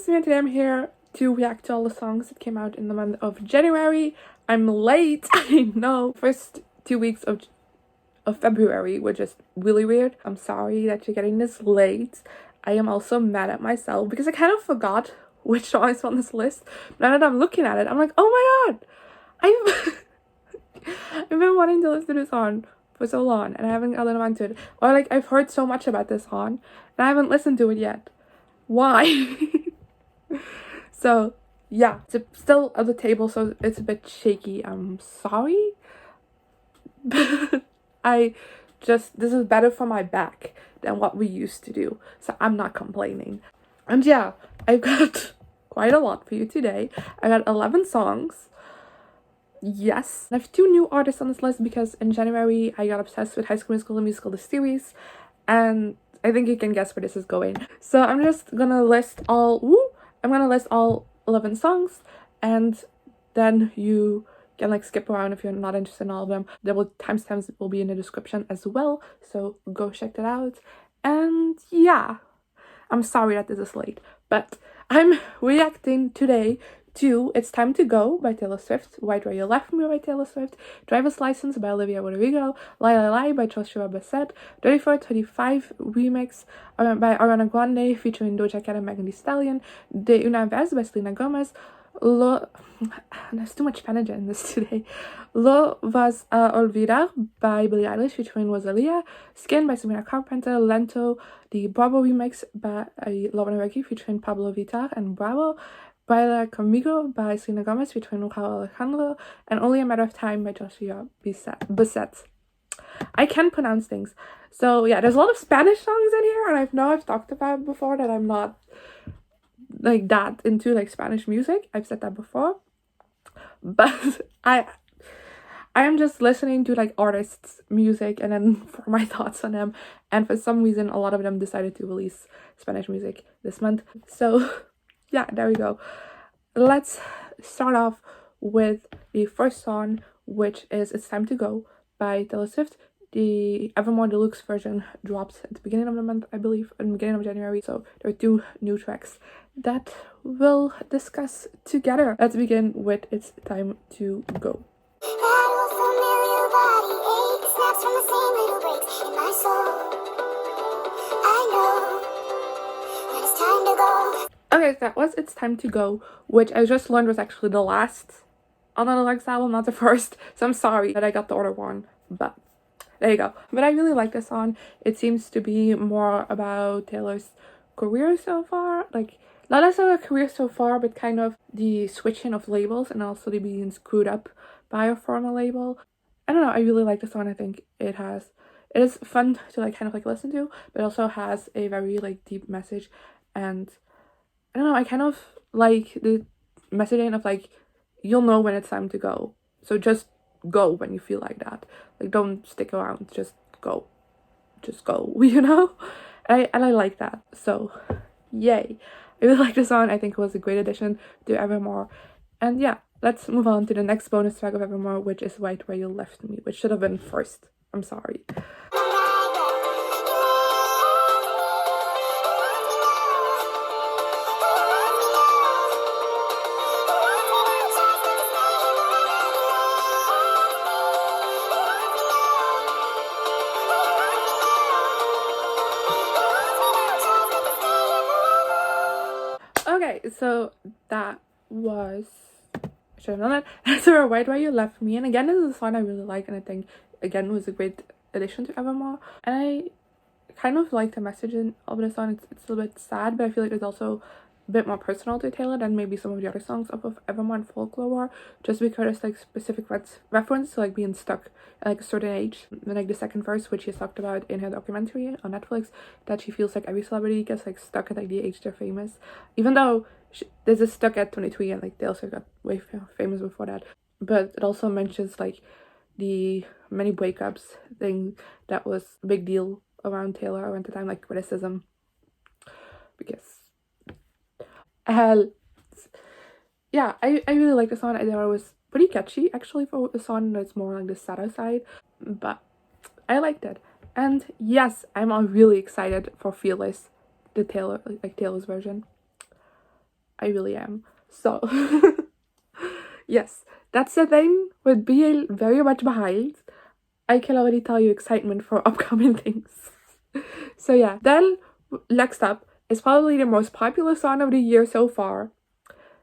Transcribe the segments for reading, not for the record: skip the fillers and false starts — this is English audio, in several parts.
it's me, and today I'm here to react to all the songs that came out in the month of January. I'm late, I know. First 2 weeks of February were just really weird. I'm sorry that you're getting this late. I am also mad at myself because I kind of forgot which song is on this list. Now that I'm looking at it, I'm like, oh my god, I've I've been wanting to listen to this song for so long and I haven't gotten around to it. Or like, I've heard so much about this song and I haven't listened to it yet. Why? So yeah, it's still at the table, so it's a bit shaky. I'm sorry. But this is better for my back than what we used to do, so I'm not complaining. And yeah, I've got quite a lot for you today. I got 11 songs. Yes, I have 2 new artists on this list because in January I got obsessed with High School Musical, the musical, the series, and I think you can guess where this is going. So I'm just gonna list all 11 songs, and then you can like skip around if you're not interested in all of them. There will timestamps will be in the description as well, so go check that out. And yeah, I'm sorry that this is late, but I'm reacting today to It's Time to Go by Taylor Swift, Right Where You Left Me by Taylor Swift, Driver's License by Olivia Rodrigo, Lie Lie Lie by Joshua Bassett, 3435 remix by Ariana Grande featuring Doja Cat and Megan Thee Stallion, De Una Vez by Selena Gomez, there's too much Spanish in this today. Lo Vas a Olvidar by Billie Eilish featuring Rosalía, Skin by Sabrina Carpenter, Lento, the Brabo remix by Jauregui featuring Pabllo, Vittar and Brabo, Baila, Conmigo by Selena Gomez featuring Rauw, Alejandro, and Only a Matter of Time by Joshua Bassett. I can pronounce things. So yeah, there's a lot of Spanish songs in here, and I know I've talked about before that I'm not like that into like Spanish music. I've said that before, but I am just listening to like artists' music and then for my thoughts on them, and for some reason a lot of them decided to release Spanish music this month. So yeah, there we go. Let's start off with the first song, which is It's Time to Go by Taylor Swift. The Evermore Deluxe version drops at the beginning of the month, I believe, in the beginning of January. So there are 2 new tracks that we'll discuss together. Let's begin with It's Time to Go. Okay, so that was It's Time to Go, which I just learned was actually the last on the Deluxe album, not the first. So I'm sorry that I got the other one, but there you go. But I really like this song. It seems to be more about Taylor's career so far. Like, not necessarily her career so far, but kind of the switching of labels and also the being screwed up by a former label. I don't know, I really like this song. I think it is fun to like kind of like listen to, but also has a very like deep message. And I don't know, I kind of like the messaging of like, you'll know when it's time to go. So just go when you feel like that. Like, don't stick around, just go, you know? And I like that, so yay. I really like the song. I think it was a great addition to Evermore. And yeah, let's move on to the next bonus track of Evermore, which is Right Where You Left Me, which should have been first. I'm sorry. Okay, so that was, should have known that. That's Right Where You Left Me. And again, this is a song I really like, and I think again was a great addition to Evermore. And I kind of like the messaging of the song. It's a little bit sad, but I feel like it's also a bit more personal to Taylor than maybe some of the other songs of Evermore and Folklore, just because it's like specific reference to like being stuck at like a certain age. And like the second verse, which she talked about in her documentary on Netflix, that she feels like every celebrity gets like stuck at like the age they're famous, even though this is stuck at 23 and like they also got way famous before that. But it also mentions like the many breakups thing that was a big deal around Taylor around the time, like criticism, because yeah, I really like the song. I thought it was pretty catchy actually for a song that's more like the sadder side, but I liked it. And yes, I'm really excited for Fearless, the Taylor's version. I really am. So, yes, that's the thing with being very much behind. I can already tell you excitement for upcoming things. So yeah, then next up is probably the most popular song of the year so far.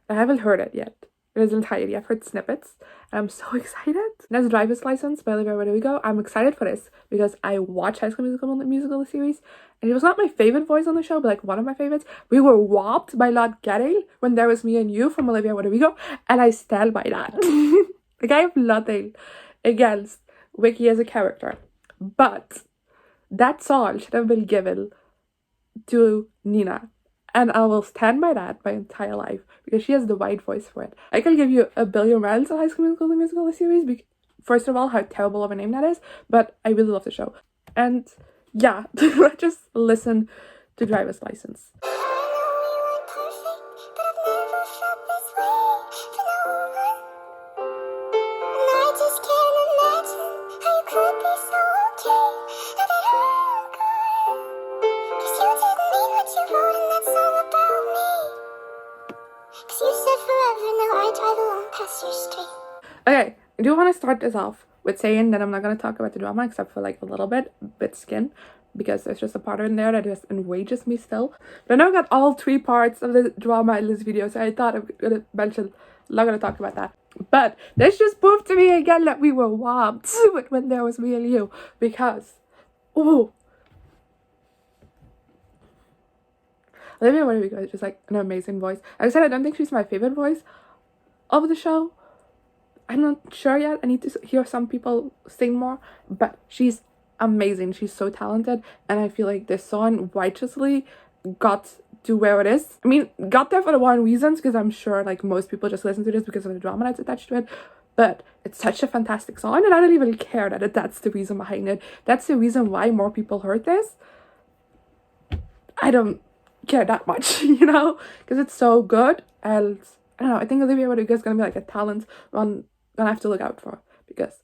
I haven't heard it yet in its entirety. I've heard snippets and I'm so excited. That's Driver's License by Olivia Rodrigo. I'm excited for this because I watched High School Musical the series, and it was not my favorite voice on the show, but like one of my favorites. We were robbed by not getting When There Was Me and You from Olivia Rodrigo, and I stand by that. Like, I have nothing against Vicky as a character, but that song should have been given to Nina. And I will stand by that my entire life because she has the right voice for it. I can give you a billion rants on High School Musical the series. First of all, how terrible of a name that is, but I really love the show. And yeah, let's just listen to Driver's License. Okay, I do want to start this off with saying that I'm not going to talk about the drama except for like a little bit skin, because there's just a part in there that just enrages me still. But I know I got all 3 parts of the drama in this video, so I thought I'm going to mention, I'm not going to talk about that. But this just proved to me again that we were robbed When There Was Me and You, because, oh, Olivia Rodrigo is just like an amazing voice. Like I said, I don't think she's my favorite voice of the show. I'm not sure yet. I need to hear some people sing more, but she's amazing. She's so talented, and I feel like this song righteously got to where it is. I mean, got there for the wrong reasons, because I'm sure like most people just listen to this because of the drama that's attached to it, but it's such a fantastic song, and I don't even care that that's the reason behind it. That's the reason why more people heard this. I don't care that much, you know, because it's so good. And I don't know, I think Olivia Rodrigo is gonna be like a talent on gonna have to look out for, because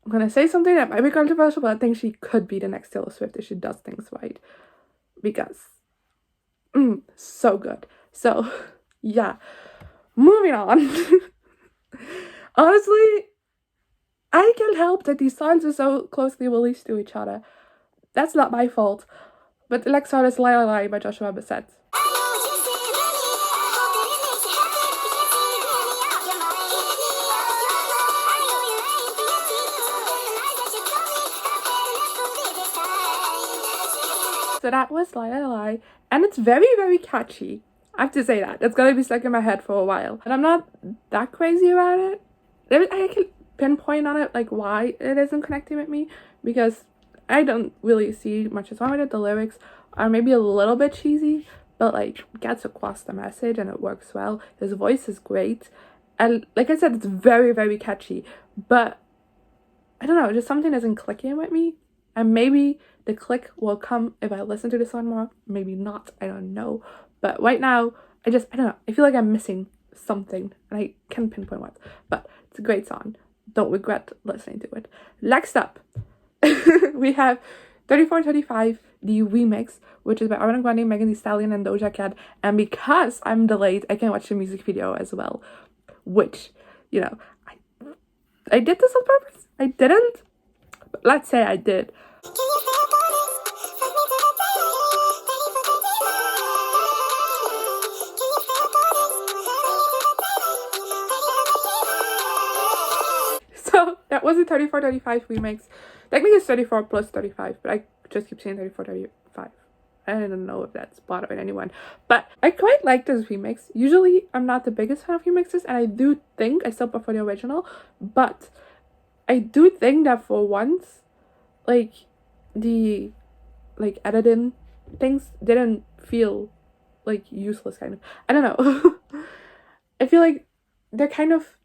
I'm gonna say something that might be controversial, but I think she could be the next Taylor Swift if she does things right, because so good. So yeah, moving on. Honestly, I can't help that these songs are so closely released to each other. That's not my fault. But the next song is Lie Lie Lie by Joshua Bassett. So that was Lie Lie Lie, and it's very, very catchy. I have to say that. It's gonna be stuck in my head for a while. And I'm not that crazy about it. I can pinpoint on it, like, why it isn't connecting with me, because I don't really see much wrong with it. The lyrics are maybe a little bit cheesy, but like gets across the message and it works well. His voice is great, and like I said, it's very, very catchy, but I don't know, just something isn't clicking with me. And maybe the click will come if I listen to the song more, maybe not, I don't know. But right now, I don't know, I feel like I'm missing something, and I can't pinpoint what, but it's a great song. Don't regret listening to it. Next up, we have 3435, the remix, which is by Ariana Grande, Megan Thee Stallion, and Doja Cat. And because I'm delayed, I can watch the music video as well, which, you know, I did this on purpose. I didn't, but let's say I did. So that was a 3435 remix. Technically it's 34 plus 35, but I just keep saying 3435. I don't know if that's bothering anyone, but I quite like this remix. Usually I'm not the biggest fan of remixes, and I do think I still prefer the original, but I do think that for once, like, the editing things didn't feel like useless, kind of. I don't know. I feel like they're kind of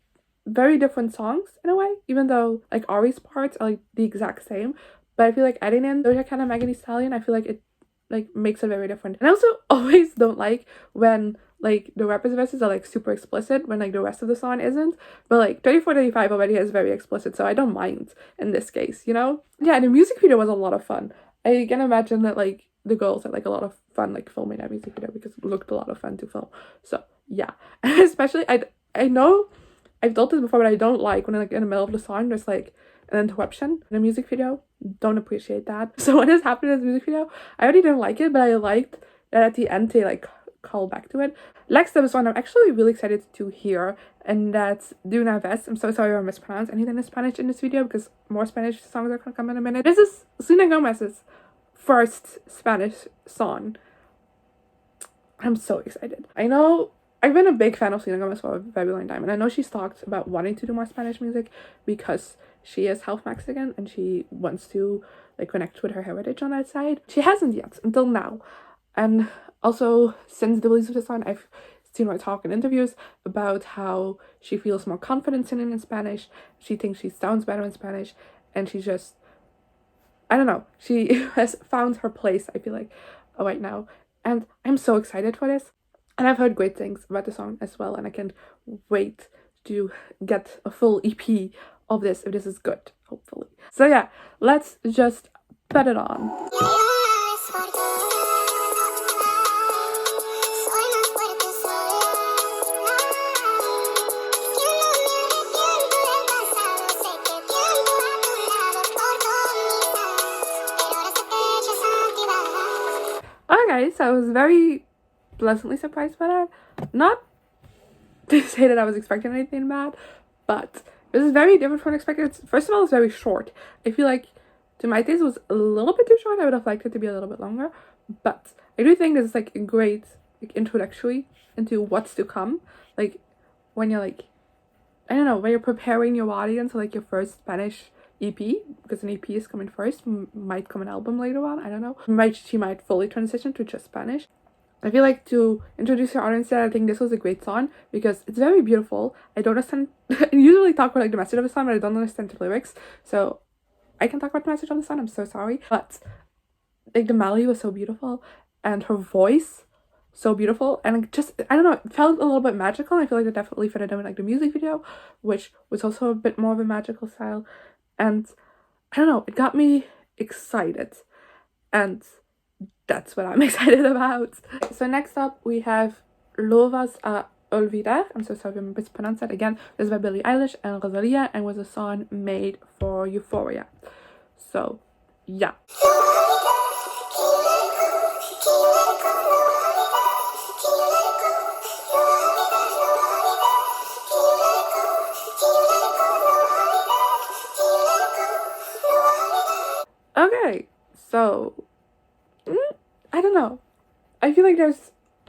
very different songs in a way, even though like Ari's parts are like the exact same, but I feel like adding in Doja Cat and Megan Thee Stallion, I feel like it like makes it very different. And I also always don't like when like the rappers' verses are like super explicit when like the rest of the song isn't, but like 3435 already is very explicit, so I don't mind in this case, you know. Yeah, the music video was a lot of fun. I can imagine that like the girls had like a lot of fun like filming that music video because it looked a lot of fun to film. So yeah, and especially I know I've told this before, but I don't like when like in the middle of the song there's like an interruption in a music video. Don't appreciate that. So when this happened in this music video, I already didn't like it, but I liked that at the end they like call back to it. Next up is one I'm actually really excited to hear, and that's Una Vez. I'm so sorry if I mispronounced anything in Spanish in this video because more Spanish songs are gonna come in a minute. This is Selena Gomez's first Spanish song. I'm so excited. I know I've been a big fan of Selena Gomez for a very long time, and I know she's talked about wanting to do more Spanish music because she is half Mexican and she wants to like connect with her heritage on that side. She hasn't yet until now. And also since the release of the song, I've seen her talk in interviews about how she feels more confident singing in Spanish. She thinks she sounds better in Spanish, and she just, I don't know, she has found her place, I feel like, right now. And I'm so excited for this. And I've heard great things about the song as well, and I can't wait to get a full EP of this if this is good, hopefully. So yeah, let's just put it on. Okay, so I was very pleasantly surprised by that. Not to say that I was expecting anything bad, but this is very different from what I expected. First of all, it's very short. I feel like to my taste it was a little bit too short. I would have liked it to be a little bit longer, but I do think this is like a great like introductory into what's to come. Like when you're like, I don't know, when you're preparing your audience for like your first Spanish EP, because an EP is coming first, might come an album later on, I don't know. She might fully transition to just Spanish. I feel like to introduce your audience there, I think this was a great song because it's very beautiful. I don't understand, I usually talk about like the message of the song, but I don't understand the lyrics, so I can talk about the message of the song, I'm so sorry. But like the melody was so beautiful, and her voice so beautiful, and just, I don't know, it felt a little bit magical. I feel like it definitely fitted in with like the music video, which was also a bit more of a magical style, and I don't know, it got me excited, and that's what I'm excited about. So next up we have Lovas a Olvidar. I'm so sorry if I mispronounced that again. This is by Billie, Eilish and Rosalía, and was a song made for Euphoria. So yeah. Okay, so I don't know. I feel like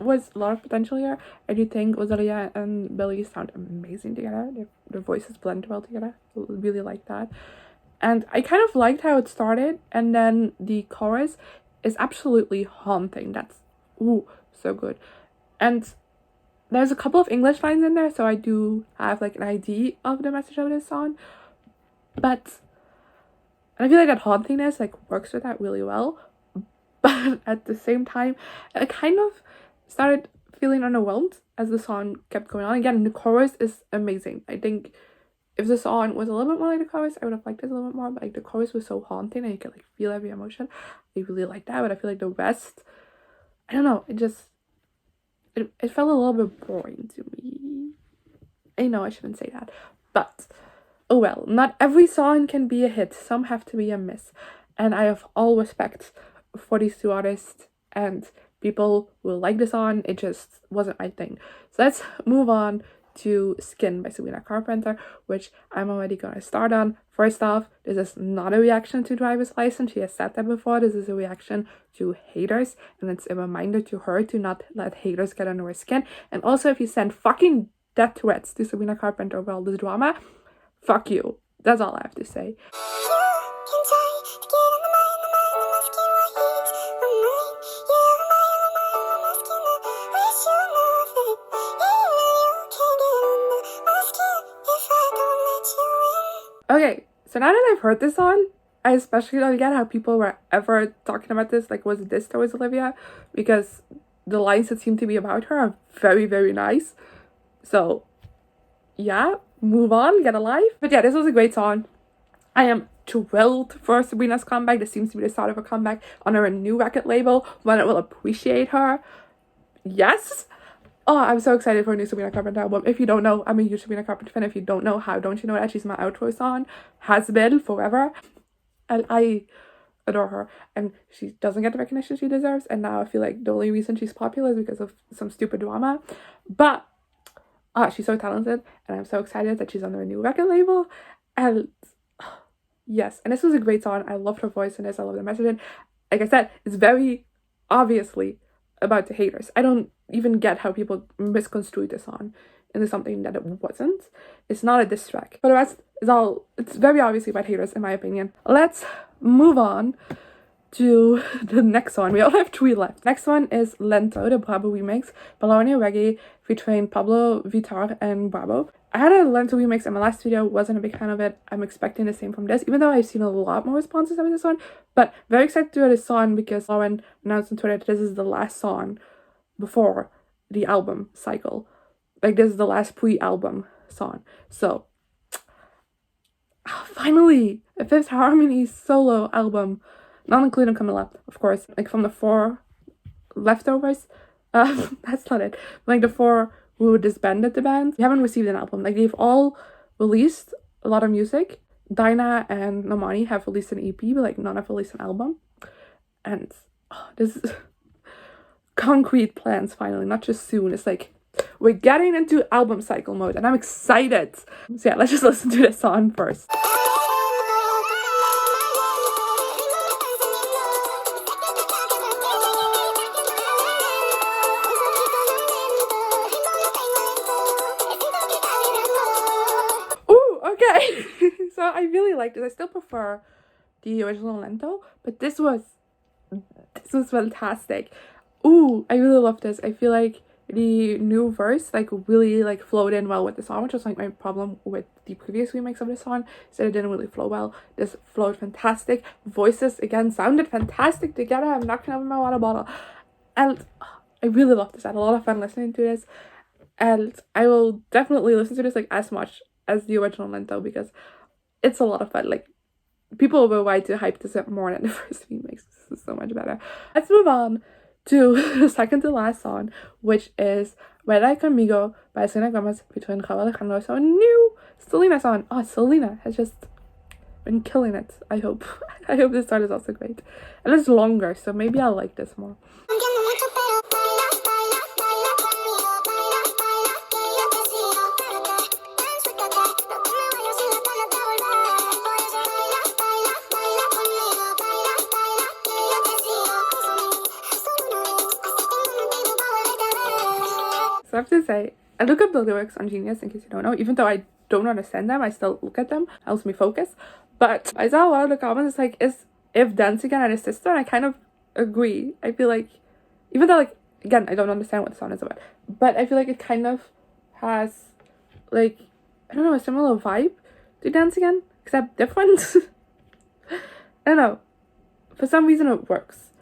was a lot of potential here. I do think Rosalía and Billie sound amazing together. Their voices blend well together. I really like that. And I kind of liked how it started, and then the chorus is absolutely haunting. That's so good. And there's a couple of English lines in there, so I do have like an idea of the message of this song. But I feel like that hauntingness like works with that really well. But at the same time, I kind of started feeling underwhelmed as the song kept going on. Again, the chorus is amazing. I think if the song was a little bit more like the chorus, I would have liked it a little bit more. But like the chorus was so haunting, and you could like feel every emotion. I really like that. But I feel like the rest, I don't know. It felt a little bit boring to me. I know I shouldn't say that, but oh well. Not every song can be a hit. Some have to be a miss, and I have all respect for these two artists, and people will like the song. It just wasn't my thing. So let's move on to Skin by Sabrina Carpenter, which I'm already gonna start on. First off, this is not a reaction to Driver's License. She has said that before. This is a reaction to haters, and it's a reminder to her to not let haters get under her skin. And also, if you send fucking death threats to Sabrina Carpenter over all this drama, fuck you. That's all I have to say. Okay, so now that I've heard this song, I especially don't get how people were ever talking about this, like, was this towards Olivia? Because the lines that seem to be about her are very, very nice. So, yeah, move on, get a life. But yeah, this was a great song. I am thrilled for Sabrina's comeback. This seems to be the start of her comeback on her new record label, one that will appreciate her. Yes. Oh, I'm so excited for a new Sabrina Carpenter album. If you don't know, I'm a huge Sabrina Carpenter fan. If you don't know, how don't you know that? She's my outro song. Has been forever. And I adore her. And she doesn't get the recognition she deserves. And now I feel like the only reason she's popular is because of some stupid drama. But she's so talented. And I'm so excited that she's on her new record label. And yes. And this was a great song. I loved her voice in this. I love the messaging. Like I said, it's very obviously about the haters. I don't even get how people misconstrued this song into something that it wasn't. It's not a diss track. For the rest, it's very obviously about haters, in my opinion. Let's move on to the next one. We only have 3 left. Next one is Lento, the Brabo remix by Jauregui featuring Pabllo, Vittar, and Brabo. I had a Lento remix in my last video, wasn't a big fan of it. I'm expecting the same from this, even though I've seen a lot more responses about this one. But very excited to do this song because Lauren announced on Twitter that this is the last song before the album cycle. Like, this is the last pre-album song. So, finally, a Fifth Harmony solo album. Not including Camilla, of course. Like, from the 4 leftovers. That's not it. Like, the 4 who disbanded the band. We haven't received an album. Like, they've all released a lot of music. Dinah and Normani have released an EP, but, like, none have released an album. And this is concrete plans, finally, not just soon. It's like, we're getting into album cycle mode, and I'm excited. So yeah, let's just listen to this song first. Okay. So I really like this. I still prefer the original Lento, but this was fantastic. Ooh, I really love this. I feel like the new verse like really like flowed in well with the song, which was like my problem with the previous remix of this song, so it didn't really flow well. This flowed fantastic. Voices again sounded fantastic together. I'm knocking over my water bottle, and I really love this. I had a lot of fun listening to this, and I will definitely listen to this like as much as the original Lento because it's a lot of fun. Like, people were way to hype this up more than the first remix. This is so much better. Let's move on to the second to last song, which is Baila Conmigo by Selena Gomez featuring Rauw, Alejandro. So a new Selena song. Oh, Selena has just been killing it. I hope. I hope this song is also great. And it's longer, so maybe I'll like this more. I have to say, I look up the lyrics on Genius in case you don't know. Even though I don't understand them, I still look at them. Helps me focus. But I saw a lot of the comments. It's like, is If Dance Again and his sister? And I kind of agree. I feel like, even though, like, again, I don't understand what the song is about, but I feel like it kind of has, like, I don't know, a similar vibe to Dance Again, except different. I don't know. For some reason it works.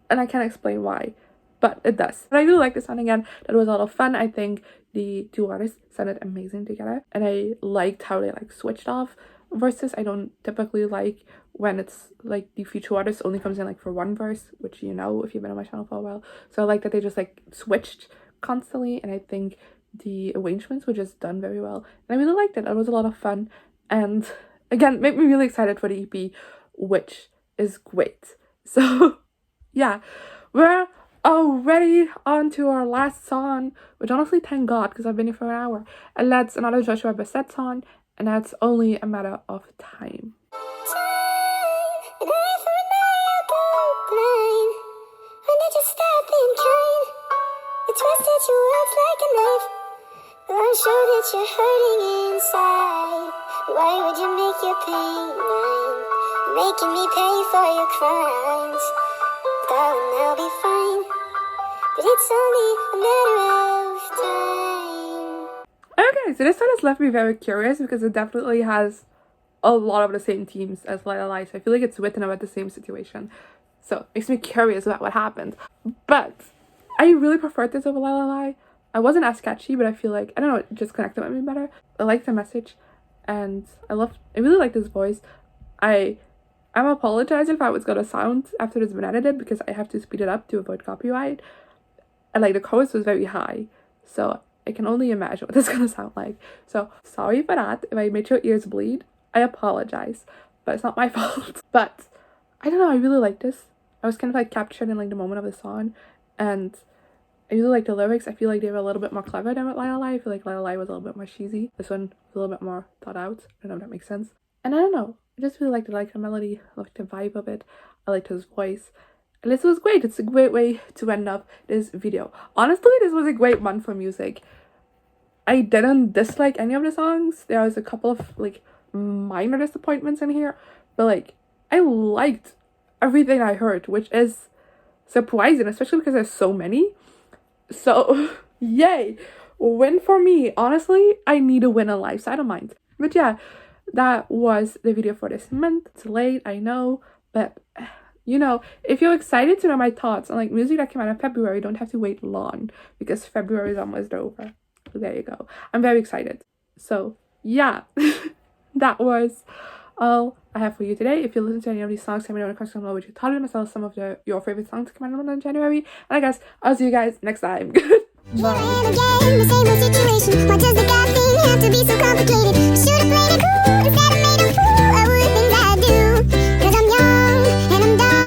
And I can't explain why. But it does. But I really like this song again. That was a lot of fun. I think the 2 artists sounded amazing together. And I liked how they like switched off verses. I don't typically like when it's like the feature artist only comes in like for 1 verse, which you know if you've been on my channel for a while. So I like that they just like switched constantly. And I think the arrangements were just done very well. And I really liked it. It was a lot of fun. And again, made me really excited for the EP, which is great. So yeah, we're already on to our last song, which honestly thank God because I've been here for an hour, and that's another Joshua Bassett song, and that's Only a Matter of Time. I'm sure that you're hurting inside. Why would you make your pain mine? Making me pay for your crimes. Darling, I'll be fine, but it's only a matter of time. Okay, so this song has left me very curious because it definitely has a lot of the same themes as Let It Lie. So I feel like it's written about the same situation. So it makes me curious about what happened. But I really preferred this over Let It Lie. I wasn't as catchy, but I feel like, I don't know, it just connected with me better. I liked the message, and I really liked his voice. I'm apologizing if how it's gonna sound after it's been edited, because I have to speed it up to avoid copyright. And like the chorus was very high, so I can only imagine what it's gonna sound like. So sorry for that. If I made your ears bleed, I apologize, but it's not my fault. But I don't know, I really like this. I was kind of like captured in like the moment of the song, and I really like the lyrics. I feel like they were a little bit more clever than with Lila. I feel like Lila was a little bit more cheesy. This one was a little bit more thought out. I don't know if that makes sense. And I don't know, I just really liked the melody, I liked the vibe of it, I liked his voice. And this was great. It's a great way to end up this video. Honestly, this was a great month for music. I didn't dislike any of the songs. There was a couple of like minor disappointments in here, but like I liked everything I heard, which is surprising, especially because there's so many. So yay, win for me. Honestly, I need a win in life, so I don't mind. But yeah, that was the video for this month. It's late, I know, but you know, if you're excited to know my thoughts on like music that came out in February, you don't have to wait long, because February is almost over. So there you go. I'm very excited. So yeah, that was all I have for you today. If you listen to any of these songs, let me know in the comments below what you thought of them, as well as some of your favorite songs that came out in January. And I guess I'll see you guys next time. Bye.